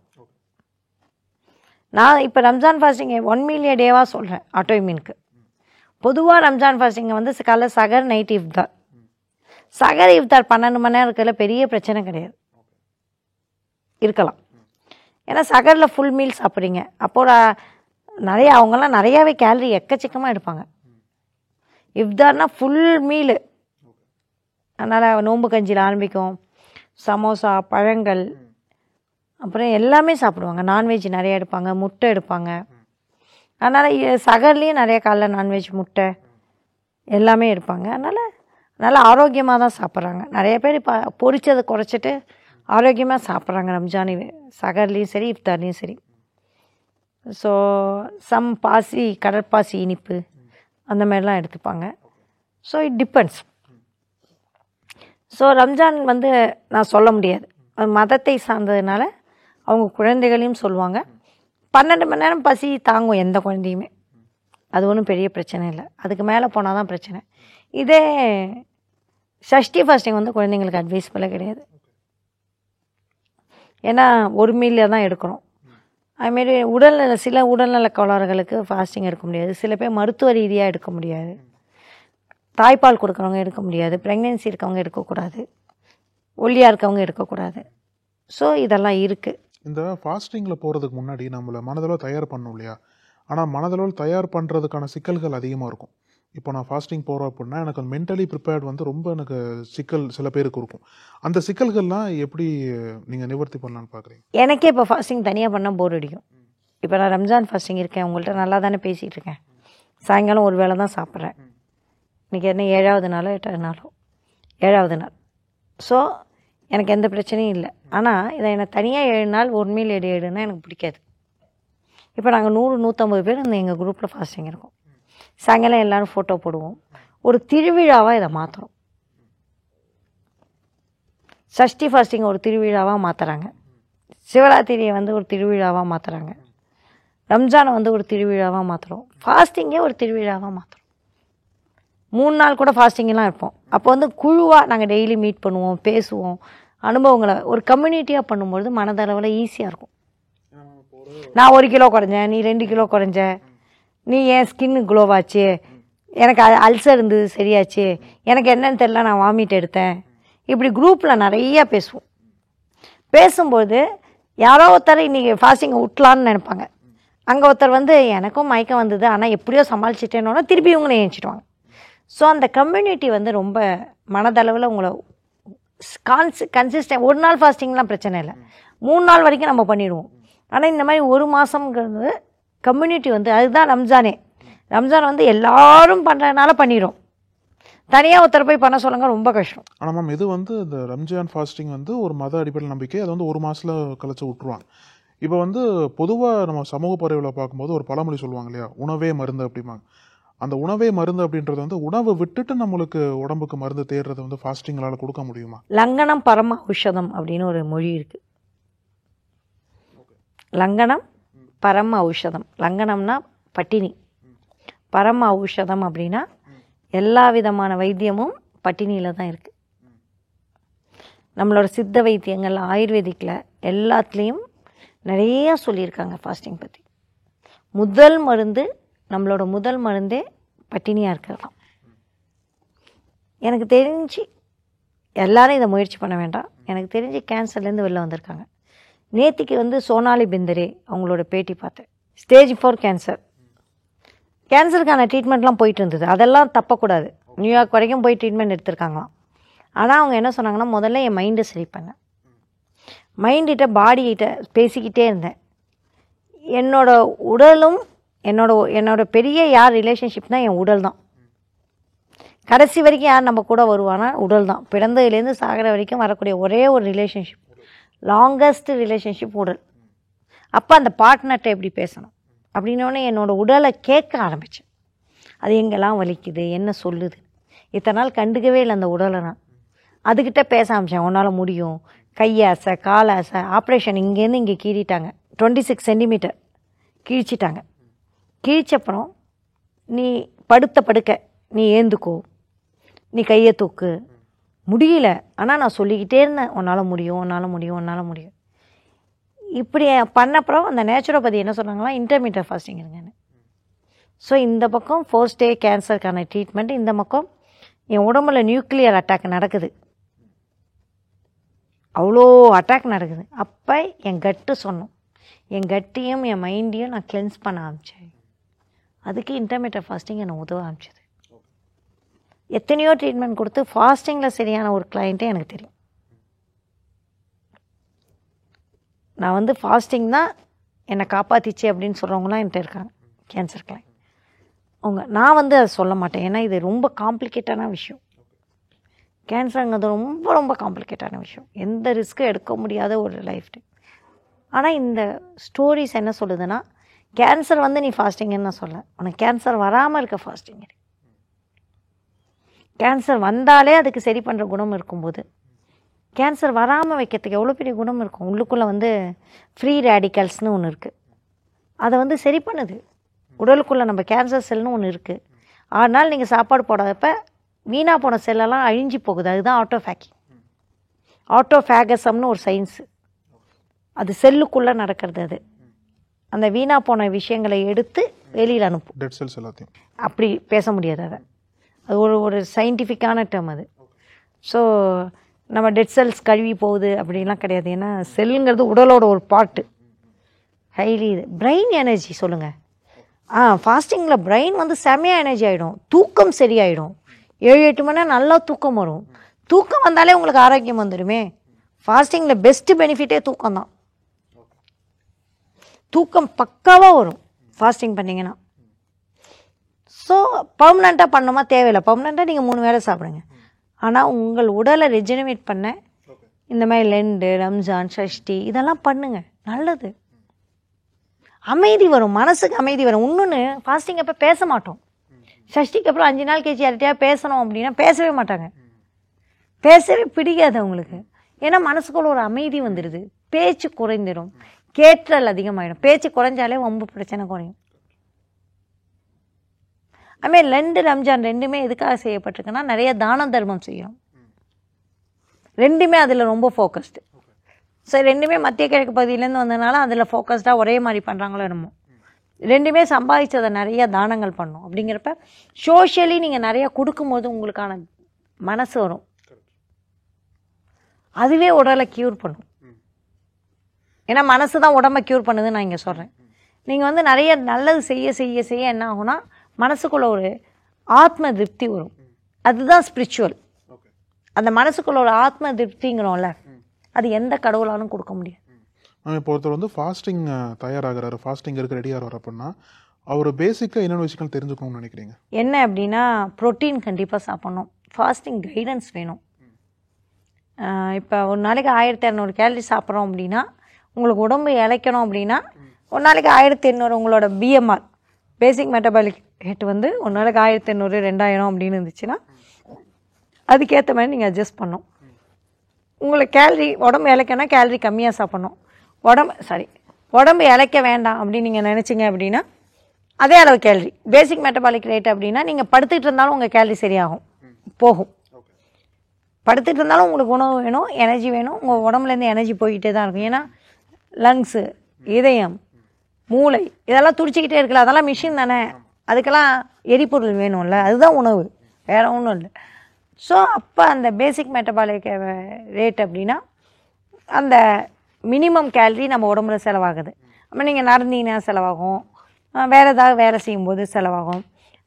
நான் இப்போ ரம்ஜான் ஃபாஸ்டிங் 1 மீல் a டேவாக சொல்கிறேன் ஆட்டோஇம்யூனுக்கு. பொதுவாக ரம்ஜான் ஃபாஸ்டிங்கை வந்து காலைல சகர், நைட் இஃப்தார். சகர் இஃப்தார் 12 மணி நேரம் இருக்கிறதுல பெரிய பிரச்சனை கிடையாது, இருக்கலாம். ஏன்னா சகரில் ஃபுல் மீல் சாப்பிட்றீங்க, அப்போது நிறைய அவங்கெல்லாம் நிறையாவே கேலரி எக்கச்சக்கமாக எடுப்பாங்க. இஃப்தார்னா ஃபுல் மீலு, அதனால் நோம்பு கஞ்சியில் ஆரம்பிக்கும், சமோசா, பழங்கள், அப்புறம் எல்லாமே சாப்பிடுவாங்க. நான்வெஜ் நிறையா எடுப்பாங்க, முட்டை எடுப்பாங்க. அதனால் சகர்லேயும் நிறைய காலைல நான்வெஜ், முட்டை எல்லாமே எடுப்பாங்க. அதனால் நல்லா ஆரோக்கியமாக தான் சாப்பிட்றாங்க. நிறைய பேர் இப்போ பொரிச்சதை குறைச்சிட்டு ஆரோக்கியமாக சாப்பிட்றாங்க ரம்ஜான் சகர்லேயும் சரி இஃப்தார்லேயும் சரி. ஸோ பாசி, கடற்பாசி இனிப்பு அந்த மாதிரிலாம் எடுத்துப்பாங்க. So it depends. So Ramzan வந்து நான் சொல்ல முடியாது, மதத்தை சார்ந்ததுனால அவங்க குழந்தைகளையும் சொல்லுவாங்க. 12 மணி நேரம் பசி தாங்கும் எந்த குழந்தையுமே, அது ஒன்றும் பெரிய பிரச்சனை இல்லை. அதுக்கு மேலே போனால் தான் பிரச்சனை. இதே ஷஷ்டி ஃபாஸ்டிங் வந்து குழந்தைங்களுக்கு அட்வைஸபிளே கிடையாது, ஏன்னா ஒரு மீலில் தான் எடுக்கணும். அதுமாரி சில உடல்நல கோளாறுகளுக்கு ஃபாஸ்டிங் எடுக்க முடியாது, சில பேர் மருத்துவ ரீதியாக எடுக்க முடியாது, தாய்ப்பால் கொடுக்குறவங்க எடுக்க முடியாது, ப்ரெக்னென்சி இருக்கவங்க எடுக்கக்கூடாது, ஒல்லியாக இருக்கவங்க எடுக்கக்கூடாது. ஸோ இதெல்லாம் இருக்குது. இந்த ஃபாஸ்டிங்கில் போகிறதுக்கு முன்னாடி நம்மளை மனதளவு தயார் பண்ணணும் இல்லையா? ஆனால் மனதளவு தயார் பண்ணுறதுக்கான சிக்கல்கள் அதிகமாக இருக்கும். இப்போ நான் ஃபாஸ்டிங் போகிறோம் அப்படின்னா எனக்கு மென்டலி ப்ரிப்பேர்ட் வந்து ரொம்ப எனக்கு சிக்கல் சில பேருக்கு இருக்கும். அந்த சிக்கல்கள்லாம் எப்படி நீங்கள் நிவர்த்தி பண்ணலான்னு பார்க்குறீங்க? எனக்கே இப்போ ஃபாஸ்டிங் தனியாக பண்ணால் போர் அடிக்கும். இப்போ நான் ரம்ஜான் ஃபாஸ்டிங் இருக்கேன், உங்கள்கிட்ட நல்லா தானே பேசிகிட்டு இருக்கேன், சாயங்காலம் ஒரு வேளை தான் சாப்பிட்றேன். இன்றைக்கி என்ன 7வது நாளோ 8வது நாளோ 7வது நாள். ஸோ எனக்கு எந்த பிரச்சனையும் இல்லை. ஆனால் இதை என்னை தனியாக 7 நாள் 1 மீல் எடுன்னா எனக்கு பிடிக்காது. இப்போ நாங்கள் 100-150 பேர் இந்த எங்கள் குரூப்பில் ஃபாஸ்டிங் இருக்கோம். சாயங்காலம் எல்லோரும் ஃபோட்டோ போடுவோம். ஒரு திருவிழாவாக இதை மாற்றுறோம். சஷ்டி ஃபாஸ்டிங் ஒரு திருவிழாவாக மாற்றுறாங்க, சிவராத்திரியை வந்து ஒரு திருவிழாவாக மாற்றுறாங்க, ரம்ஜானை வந்து ஒரு திருவிழாவாக மாற்றுறோம், ஃபாஸ்டிங்கே ஒரு திருவிழாவாக மாற்றுறோம். 3 நாள் கூட ஃபாஸ்டிங்கெலாம் இருப்போம். அப்போ வந்து குழுவாக நாங்கள் டெய்லி மீட் பண்ணுவோம், பேசுவோம், அனுபவங்களை ஒரு கம்யூனிட்டியாக பண்ணும்பொழுது மனதளவில் ஈஸியாக இருக்கும். நான் 1 கிலோ குறைஞ்சேன், நீ 2 கிலோ குறைஞ்ச, நீ ஏன் ஸ்கின்னு க்ளோவாச்சு, எனக்கு அல்சர் இருந்தது சரியாச்சு, எனக்கு என்னன்னு தெரியல நான் வாமிட் எடுத்தேன். இப்படி குரூப்பில் நிறையா பேசுவோம். பேசும்போது யாரோ ஒருத்தர் இன்றைக்கி ஃபாஸ்டிங்கை விட்டலான்னு நினைப்பாங்க. அங்கே ஒருத்தர் வந்து எனக்கும் மயக்கம் வந்தது ஆனால் எப்படியோ சமாளிச்சிட்டேன்னோன்னா திருப்பி இவங்களை ஏஞ்சிடுவாங்க. ஸோ அந்த கம்யூனிட்டி வந்து ரொம்ப மனதளவில் உங்களை கன்சிஸ்டன்ட். 1 நாள் ஃபாஸ்டிங்லாம் பிரச்சனை இல்லை, 3 நாள் வரைக்கும் நம்ம பண்ணிடுவோம். ஆனால் இந்த மாதிரி 1 மாதங்கிறது கம்யூனிட்டி வந்து அதுதான் ரம்ஜானே. ரம்ஜான் வந்து எல்லாரும் பண்ணுறதுனால பண்ணிடும். தனியாக ஒருத்தர் போய் பண்ண சொல்லுங்க ரொம்ப கஷ்டம். ஆனால் மேம் இது வந்து இந்த ரம்ஜான் ஃபாஸ்டிங் வந்து ஒரு மத அடிப்படையில் நம்பிக்கை, அது வந்து 1 மாதத்தில் கழிச்சு விட்டுருவாங்க. இப்போ வந்து பொதுவாக நம்ம சமூக பரவலில் பார்க்கும்போது ஒரு பழமொழி சொல்லுவாங்க இல்லையா, உணவே மருந்து அப்படிம்பாங்க. அந்த உணவே மருந்து அப்படின்றது வந்து உணவை விட்டுட்டு நம்மளுக்கு உடம்புக்கு மருந்து தேடுறது வந்து ஃபாஸ்டிங்களால் கொடுக்க முடியுமா? லங்கனம் பரம ஔஷதம் அப்படின்னு ஒரு மொழி இருக்குது. லங்கனம் பரம ஔஷதம். லங்கனம்னா பட்டினி, பரம ஔஷதம் அப்படின்னா எல்லா விதமான வைத்தியமும் பட்டினியில் தான் இருக்குது. நம்மளோட சித்த வைத்தியங்கள் ஆயுர்வேதிக்கில் எல்லாத்துலேயும் நிறையா சொல்லியிருக்காங்க ஃபாஸ்டிங் பற்றி. முதல் மருந்து, நம்மளோட முதல் மருந்தே பட்டினியாக இருக்கிறது தான். எனக்கு தெரிஞ்சு எல்லாரும் இதை முயற்சி பண்ண வேண்டாம். எனக்கு தெரிஞ்சு கேன்சர்லேருந்து வெளில வந்திருக்காங்க. நேத்திக்கு வந்து சோனாலி பிந்தரே அவங்களோட பேட்டி பார்த்தேன். Stage 4 cancer. கேன்சருக்கான ட்ரீட்மெண்ட்லாம் போயிட்டு இருந்தது, அதெல்லாம் தப்பக்கூடாது. நியூயார்க் வரைக்கும் போய் ட்ரீட்மெண்ட் எடுத்திருக்காங்களாம். ஆனால் அவங்க என்ன சொன்னாங்கன்னா, முதல்ல என் மைண்டை சரி பண்ணேன், மைண்டிட்ட பாடிகிட்ட பேசிக்கிட்டே இருந்தேன். என்னோட உடலும் என்னோட பெரிய யார் ரிலேஷன்ஷிப்னா என் உடல் தான். கடைசி வரைக்கும் யார் நம்ம கூட வருவானா உடல் தான். பிறந்ததுலேருந்து சாகிற வரைக்கும் வரக்கூடிய ஒரே ஒரு ரிலேஷன்ஷிப், லாங்கஸ்ட் ரிலேஷன்ஷிப் உடல். அப்போ அந்த பார்ட்னர்கிட்ட எப்படி பேசணும் அப்படின்னோடனே என்னோடய உடலை கேட்க ஆரம்பித்தேன். அது எங்கெல்லாம் வலிக்குது, என்ன சொல்லுது. இத்தனை நாள் கண்டுக்கவே இல்லை அந்த உடலை. நான் அதுக்கிட்ட பேச ஆரம்பித்தேன். உன்னால் முடியும், கையாசை காலாசை. ஆப்ரேஷன் இங்கேருந்து இங்கே கீறிட்டாங்க, 26 சென்டிமீட்டர் கிழிச்சிட்டாங்க. கிழிச்சப்புறம் நீ படுக்க நீ ஏந்துக்கோ, நீ கையை தூக்கு. முடியல, ஆனால் நான் சொல்லிக்கிட்டே இருந்தேன், உன்னால் முடியும், உன்னால் முடியும், உன்னால் முடியும். இப்படி பண்ணப்புறம் அந்த நேச்சுரோபதி என்ன சொன்னாங்களா, இன்டர்மீடியட் ஃபாஸ்டிங் இருங்கன்னு. ஸோ இந்த பக்கம் 4 ஸ்டே கேன்சருக்கான ட்ரீட்மெண்ட், இந்த பக்கம் என் உடம்புல நியூக்ளியர் அட்டாக் நடக்குது, அவ்வளோ அட்டாக் நடக்குது. அப்போ என் கட்டு சொன்னோம், என் கட்டையும் என் மைண்டையும் நான் கிளென்ஸ் பண்ண ஆரம்பித்தேன். அதுக்கு இன்டர்மீடியட் ஃபாஸ்டிங் என்னை உதவ ஆரம்பிச்சது. எத்தனையோ ட்ரீட்மெண்ட் கொடுத்து ஃபாஸ்டிங்கில் சரியான ஒரு கிளைண்ட்டே எனக்கு தெரியும். நான் வந்து ஃபாஸ்டிங் தான் என்னை காப்பாற்றிச்சு அப்படின்னு சொல்கிறவங்களாம் என்கிட்ட இருக்காங்க, கேன்சர் கிளைண்ட். நான் வந்து அதை சொல்ல மாட்டேன், ஏன்னா இது ரொம்ப காம்ப்ளிகேட்டான விஷயம். கேன்சருங்கிறது ரொம்ப ரொம்ப காம்ப்ளிகேட்டான விஷயம், எந்த ரிஸ்க்கும் எடுக்க முடியாத ஒரு லைஃப் டைம். ஆனால் இந்த ஸ்டோரிஸ் என்ன சொல்லுதுன்னா, கேன்சர் வந்து நீ ஃபாஸ்டிங்கன்னு நான் சொல்ல, உனக்கு கேன்சர் வராமல் இருக்க ஃபாஸ்டிங். கேன்சர் வந்தாலே அதுக்கு சரி பண்ணுற குணம் இருக்கும்போது, கேன்சர் வராமல் வைக்கிறதுக்கு எவ்வளோ பெரிய குணம் இருக்கும். உள்ளுக்குள்ளே வந்து ஃப்ரீ ரேடிக்கல்ஸ்னு ஒன்று இருக்குது, அதை வந்து சரி பண்ணுது. உடலுக்குள்ளே நம்ம கேன்சர் செல்னு ஒன்று இருக்குது. 6 நாள் நீங்கள் சாப்பாடு போடாதப்ப வீணாக போன செல்லெல்லாம் அழிஞ்சு போகுது. அதுதான் ஆட்டோஃபேக்கிங். ஆட்டோஃபேகசம்னு ஒரு சயின்ஸு, அது செல்லுக்குள்ளே நடக்கிறது. அது அந்த வீணாக போன விஷயங்களை எடுத்து வெளியில் அனுப்பும். டெட் செல்ஸ் எல்லாத்தையும் அப்படி பேச முடியாது, அது ஒரு சயின்டிஃபிக்கான டேர்ம் அது. ஸோ நம்ம டெட் செல்ஸ் கழுவி போகுது அப்படின்லாம் கிடையாது. ஏன்னா செல்லுங்கிறது உடலோட ஒரு பார்ட்டு, ஹைலி இது. பிரெயின் எனர்ஜி சொல்லுங்கள். ஃபாஸ்டிங்கில் பிரெயின் வந்து செமையாக எனர்ஜி ஆகிடும், தூக்கம் சரியாயிடும். 7-8 மணி நேரம் நல்லா தூக்கம் வரும். தூக்கம் வந்தாலே உங்களுக்கு ஆரோக்கியம் வந்துடுமே. ஃபாஸ்டிங்கில் பெஸ்ட்டு பெனிஃபிட்டே தூக்கம் தான். தூக்கம் பக்காவாக வரும் ஃபாஸ்டிங் பண்ணிங்கன்னா. ஸோ பர்மனெண்ட்டாக பண்ணணுமா தேவையில்லை, பர்மனெண்ட்டாக நீங்கள் 3 வேளை சாப்பிடுங்க. ஆனால் உங்கள் உடலை ரெஜெனரேட் பண்ண இந்த மாதிரி லெண்டு, ரம்ஜான், சஷ்டி இதெல்லாம் பண்ணுங்க, நல்லது. அமைதி வரும், மனசுக்கு அமைதி வரும். இன்னொன்று, ஃபாஸ்டிங் அப்போ பேச மாட்டோம். சஷ்டிக்கு அப்புறம் 5 நாள் கழிச்சு யார்கிட்டயா பேசணும் அப்படின்னா பேசவே மாட்டாங்க, பேசவே பிடிக்காது அவங்களுக்கு. ஏன்னா மனசுக்குள்ள ஒரு அமைதி வந்துடுது, பேச்சு குறைந்துடும், கேட்டல் அதிகமாயிடும். பேச்சு குறைஞ்சாலே வம்பு பிரச்சனை குறையும். அதுமாதிரி லெண்டு ரம்ஜான் ரெண்டுமே எதுக்காக செய்யப்பட்டிருக்குன்னா நிறைய தான தர்மம் செய்யணும். ரெண்டுமே அதில் ரொம்ப ஃபோக்கஸ்டு. ஸோ ரெண்டுமே மத்திய கிழக்கு பகுதியிலேருந்து வந்ததுனால அதில் ஃபோக்கஸ்டாக ஒரே மாதிரி பண்ணுறாங்களோ என்னமோ. ரெண்டுமே சம்பாதிச்சதை நிறைய தானங்கள் பண்ணும். அப்படிங்கிறப்ப சோஷியலி நீங்கள் நிறையா கொடுக்கும்போது உங்களுக்கான மனசு வரும், அதுவே உடலை க்யூர் பண்ணும். ஏன்னா மனசு தான் உடம்பை க்யூர் பண்ணுதுன்னு நான் இங்கே சொல்கிறேன். நீங்கள் வந்து நிறைய நல்லது செய்ய செய்ய செய்ய என்ன ஆகும்னா மனசுக்குள்ள ஒரு ஆத்ம திருப்தி வரும். அதுதான் ஸ்பிரிச்சுவல். அந்த மனசுக்குள்ள ஒரு ஆத்ம திருப்திங்கிறோம்ல, அது எந்த கடவுளாலும் கொடுக்க முடியாது. இப்போ ஒருத்தர் வந்து ஃபாஸ்டிங் தயாராகிறாரு, ஃபாஸ்டிங் இருக்க ரெடியாகிறார் அப்படின்னா அவர் பேசிக்காக என்னென்ன விஷயங்கள் தெரிஞ்சுக்கணும்னு நினைக்கிறீங்க? என்ன அப்படின்னா ப்ரோட்டீன் கண்டிப்பாக சாப்பிட்ணும், ஃபாஸ்டிங் கைடன்ஸ் வேணும். இப்போ ஒரு நாளைக்கு 1200 கேலரி சாப்பிட்றோம் அப்படின்னா உங்களுக்கு உடம்பு இழைக்கணும் அப்படின்னா ஒரு நாளைக்கு 1800 உங்களோட பிஎம்ஆர் பேசிக் மெட்டபாலிக் ரேட் வந்து ஒரு நாளைக்கு 1800 2000 அப்படின்னு இருந்துச்சுன்னா அதுக்கேற்ற மாதிரி நீங்கள் அட்ஜஸ்ட் பண்ணணும். உங்களுக்கு கேலரி உடம்பு இழைக்கனா கேலரி கம்மியாக சாப்பிட்ணும். உடம்பு இழைக்க வேண்டாம் அப்படின்னு நீங்கள் நினச்சிங்க அப்படின்னா அதே அளவு கேலரி. பேசிக் மெட்டபாலிக் ரேட் அப்படின்னா நீங்கள் படுத்துக்கிட்டு இருந்தாலும் உங்கள் கேலரி சரியாகும் போகும். படுத்துட்டு இருந்தாலும் உங்களுக்கு உணவு வேணும், எனர்ஜி வேணும். உங்கள் உடம்புலேருந்து எனர்ஜி போய்கிட்டே தான் இருக்கும். ஏன்னா லங்ஸு, இதயம், மூளை இதெல்லாம் துடிச்சிக்கிட்டே இருக்குல்ல, அதெல்லாம் மிஷின் தானே, அதுக்கெல்லாம் எரிபொருள் வேணும்ல, அதுதான் உணவு, வேறு ஒன்றும் இல்லை. ஸோ அப்போ அந்த பேசிக் மெட்டபாலிக் ரேட் அப்படின்னா அந்த மினிமம் கேலரி நம்ம உடம்புல செலவாகுது. அப்போ நீங்கள் நடந்தீங்கன்னா செலவாகும், வேறு ஏதாவது வேலை செய்யும்போது செலவாகும்.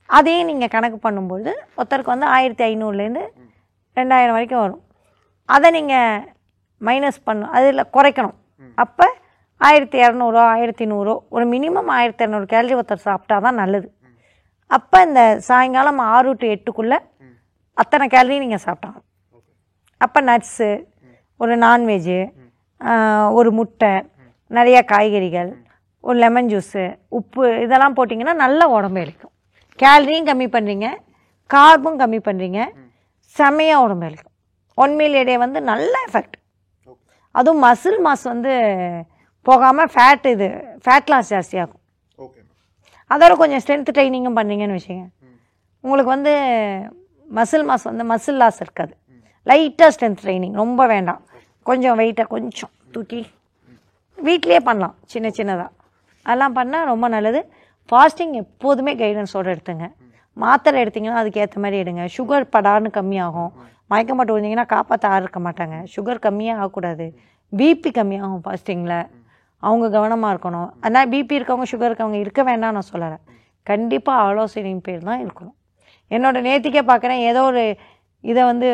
அதையும் நீங்கள் கணக்கு பண்ணும்போது ஒருத்தருக்கு வந்து 1500லேருந்து 2000 வரைக்கும் வரும். அதை நீங்கள் மைனஸ் பண்ணணும், அதில் குறைக்கணும். அப்போ 1200 1100 ஒரு மினிமம் 1200 கேலரி ஒருத்தர் சாப்பிட்டா தான் நல்லது. அப்போ இந்த சாயங்காலம் 6 to 8க்குள்ளே அத்தனை கேலரி நீங்கள் சாப்பிட்டாங்க. அப்போ நட்ஸு, ஒரு நான்வெஜ்ஜு, ஒரு முட்டை, நிறைய காய்கறிகள், ஒரு லெமன் ஜூஸு, உப்பு இதெல்லாம் போட்டிங்கன்னா நல்ல உடம்பு இழைக்கும். கேலரியும் கம்மி பண்ணுறீங்க, கார்பும் கம்மி பண்ணுறீங்க, செம்மையாக உடம்பு இழைக்கும். 1 meal a day வந்து நல்ல எஃபெக்ட். அதுவும் மசில் மாஸ் வந்து போகாமல் ஃபேட் லாஸ் ஜாஸ்தியாகும். அதோட கொஞ்சம் ஸ்ட்ரென்த் ட்ரைனிங்கும் பண்ணுறீங்கன்னு வச்சுங்க, உங்களுக்கு வந்து மசில் மாஸ் வந்து மசில் லாஸ் இருக்காது. லைட்டாக ஸ்ட்ரென்த் ட்ரைனிங், ரொம்ப வேண்டாம், கொஞ்சம் வெயிட்டை கொஞ்சம் தூக்கி வீட்லேயே பண்ணலாம் சின்ன சின்னதாக. அதெல்லாம் பண்ணால் ரொம்ப நல்லது. ஃபாஸ்டிங் எப்போதுமே கைடன்ஸோடு எடுத்துங்க. மாத்திரை எடுத்திங்கன்னா அதுக்கேற்ற மாதிரி எடுங்க. சுகர் படார்னு கம்மியாகும். மயக்கம் போட்டு விழுந்தீங்கன்னா காப்பாற்ற இருக்க மாட்டாங்க. சுகர் கம்மியாக ஆகக்கூடாது, பிபி கம்மியாகும் ஃபாஸ்டிங்கில். அவங்க கவனமாக இருக்கணும். அதனால் பிபி இருக்கவங்க சுகர் இருக்கவங்க இருக்க வேண்டாம் நான் சொல்லலை, கண்டிப்பாக ஆலோசனையின் பேர் தான் இருக்கணும். என்னோட நேத்திக்கே பார்க்குறேன், ஏதோ ஒரு இதை வந்து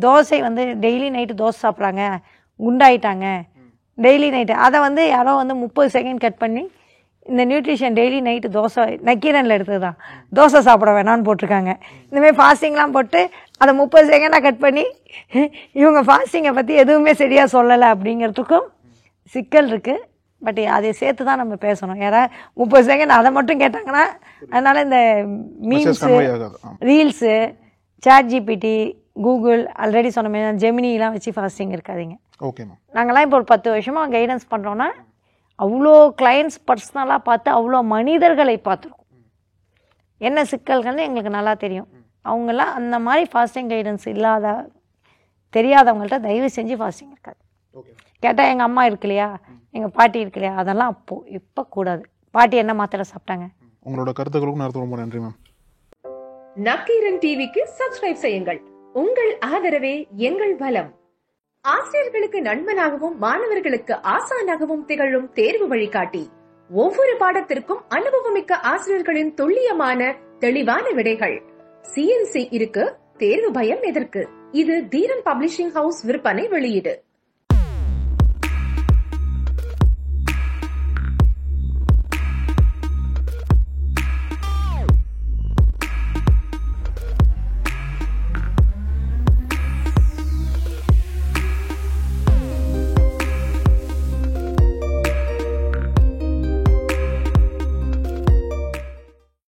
தோசை வந்து டெய்லி நைட்டு தோசை சாப்பிட்றாங்க, குண்டாயிட்டாங்க டெய்லி நைட்டு. அதை வந்து யாரோ வந்து 30 செகண்ட் கட் பண்ணி இந்த நியூட்ரிஷன் டெய்லி நைட்டு தோசை நக்கீரனில் எடுத்தது தான், தோசை சாப்பிட வேணான்னு போட்டிருக்காங்க. இந்தமாதிரி ஃபாஸ்டிங்லாம் போட்டு அதை 30 செகண்டாக கட் பண்ணி இவங்க ஃபாஸ்டிங்கை பற்றி எதுவுமே சரியாக சொல்லலை அப்படிங்கிறதுக்கும் சிக்கல் இருக்குது. பட் அதை சேர்த்து தான் நம்ம பேசணும். யாராவது 30 செகண்ட் அதை மட்டும் கேட்டாங்கன்னா, அதனால் இந்த memes, reels, chat GPT, Google, already சொன்ன மாதிரி ஜெமினிலாம் வச்சு ஃபாஸ்டிங் இருக்காதீங்க. ஓகேம்மா. நாங்கள்லாம் இப்போ ஒரு 10 வருஷமாக கைடன்ஸ் பண்ணுறோன்னா அவ்வளோ கிளைண்ட்ஸ் பர்சனலாக பார்த்து அவ்வளோ மனிதர்களை பார்த்துருக்கோம். என்ன சிக்கல்கள்னு எங்களுக்கு நல்லா தெரியும். அவங்கெல்லாம் அந்த மாதிரி ஃபாஸ்டிங் கைடன்ஸ் தெரியாதவங்கள்ட்ட தயவு செஞ்சு ஃபாஸ்டிங் இருக்காது. கேட்டால் எங்கள் அம்மா இருக்கு இல்லையா, எங்கள் பாட்டி இருக்கு இல்லையா, அதெல்லாம் இப்போ கூடாது. பாட்டி என்ன மாத்திரை சாப்பிட்டாங்க? உங்களோட கருத்துக்களுக்கும் நேரத்துக்கு ரொம்ப நன்றி மேம். நக்கீரன் டிவிக்கு சப்ஸ்கிரைப் செய்யுங்கள். உங்கள் ஆதரவே எங்கள் பலம். ஆசிரியர்களுக்கு நண்பனாகவும் மாணவர்களுக்கு ஆசானாகவும் திகழும் தேர்வு வழிகாட்டி. ஒவ்வொரு பாடத்திற்கும் அனுபவமிக்க ஆசிரியர்களின் துல்லியமான தெளிவான விடைகள். CNC இருக்கு, தேர்வு பயம் எதற்கு? இது தீரன் பப்ளிஷிங் ஹவுஸ் விற்பனை வெளியீடு.